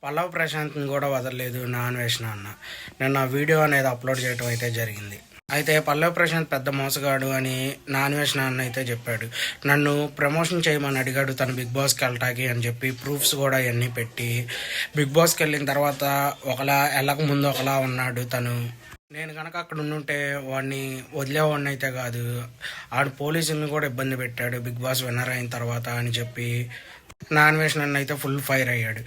పల్లవ్ ప్రశాంత్ని కూడా వదలలేదు నా అన్వేషణ అన్న. నేను ఆ వీడియో అనేది అప్లోడ్ చేయడం అయితే జరిగింది. అయితే పల్లవ్ ప్రశాంత్ పెద్ద మోసగాడు అని నా అన్వేషణ అన్న అయితే చెప్పాడు. నన్ను ప్రమోషన్ చేయమని అడిగాడు తను బిగ్ బాస్కి వెళ్ళటానికి అని చెప్పి ప్రూఫ్స్ కూడా ఇవన్నీ పెట్టి బిగ్ బాస్కి వెళ్ళిన తర్వాత ఒకలా వెళ్ళక ముందు ఒకలా ఉన్నాడు తను. నేను కనుక అక్కడ ఉండుంటే వాడిని వదిలేవాడిని అయితే కాదు, ఆడు పోలీసుల్ని కూడా ఇబ్బంది పెట్టాడు బిగ్ బాస్ విన్నర్ అయిన తర్వాత అని చెప్పి నా అన్వేషణ అన్న అయితే ఫుల్ ఫైర్ అయ్యాడు.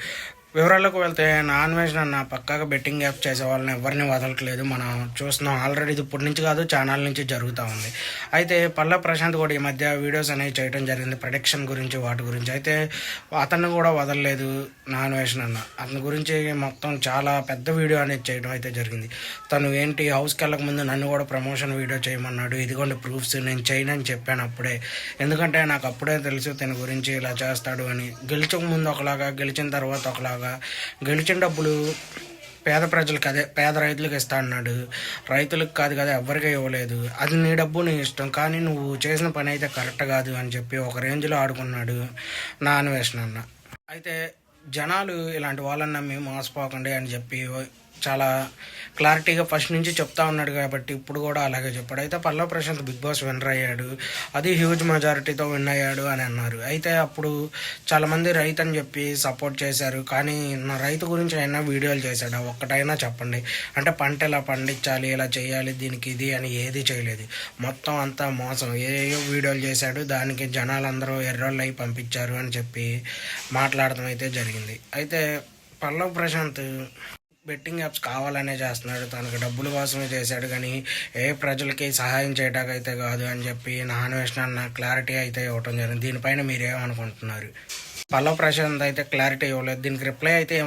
వివరాల్లోకి వెళ్తే నా అన్వేషణ అన్న పక్కాగా బెట్టింగ్ యాప్ చేసే వాళ్ళని ఎవరిని వదలట్లేదు. మనం చూస్తున్నాం ఆల్రెడీ, ఇది ఇప్పటి నుంచి కాదు ఛానల్ నుంచి జరుగుతూ ఉంది. అయితే పల్లవ్ ప్రశాంత్ కూడా ఈ మధ్య వీడియోస్ అనేవి చేయడం జరిగింది ప్రొడక్షన్ గురించి, వాటి గురించి. అయితే అతన్ని కూడా వదలలేదు నా అన్వేషణ అన్న. అతని గురించి మొత్తం చాలా పెద్ద వీడియో అనేది చేయడం అయితే జరిగింది. తను ఏంటి హౌస్కి వెళ్ళక ముందు నన్ను కూడా ప్రమోషన్ వీడియో చేయమన్నాడు, ఇదిగోండి ప్రూఫ్స్, నేను చేయనని చెప్పాను అప్పుడే. ఎందుకంటే నాకు అప్పుడే తెలుసు తన గురించి ఇలా చేస్తాడు అని. గెలిచక ముందు ఒకలాగా, గెలిచిన తర్వాత ఒకలాగా. గెలిచిన డబ్బులు పేద ప్రజలకు, అదే పేద రైతులకు ఇస్తా అన్నాడు. రైతులకు కాదు కదా, ఎవరికీ ఇవ్వలేదు. అది నీ డబ్బు నీ ఇష్టం, కానీ నువ్వు చేసిన పని అయితే కరెక్ట్ కాదు అని చెప్పి ఒక రేంజ్లో ఆడుకున్నాడు నా అన్వేషణ అన్న. అయితే జనాలు ఇలాంటి వాళ్ళని నమ్మి మోసపోకండి అని చెప్పి చాలా క్లారిటీగా ఫస్ట్ నుంచి చెప్తా ఉన్నాడు కాబట్టి ఇప్పుడు కూడా అలాగే చెప్పాడు. అయితే Pallav Prashanth Bigg Boss winner అయ్యాడు, అది హ్యూజ్ మెజారిటీతో విన్ అయ్యాడు అని అన్నారు. అయితే అప్పుడు చాలామంది రైతు అని చెప్పి సపోర్ట్ చేశారు. కానీ నా రైతు గురించి అయినా వీడియోలు చేశాడు, ఒక్కటైనా చెప్పండి అంటే పంట ఎలా పండించాలి, ఇలా చేయాలి, దీనికి ఇది అని ఏది చేయలేదు. మొత్తం అంతా మోసం, ఏయో వీడియోలు చేశాడు, దానికి జనాలందరూ ఎర్రోళ్ళు అయి పంపించారు అని చెప్పి మాట్లాడటం అయితే జరిగింది. అయితే పల్లవ్ ప్రశాంత్ బెట్టింగ్ యాప్స్ కావాలనే చేస్తున్నాడు, తనకు డబ్బుల కోసమే చేశాడు, కానీ ఏ ప్రజలకి సహాయం చేయడానికి అయితే కాదు అని చెప్పి నా అన్వేషణ అన్న క్లారిటీ అయితే ఇవ్వటం జరిగింది. దీనిపైన మీరేమనుకుంటున్నారు? పల్లవ్ ప్రశాంత్ అయితే క్లారిటీ ఇవ్వలేదు, దీనికి రిప్లై అయితే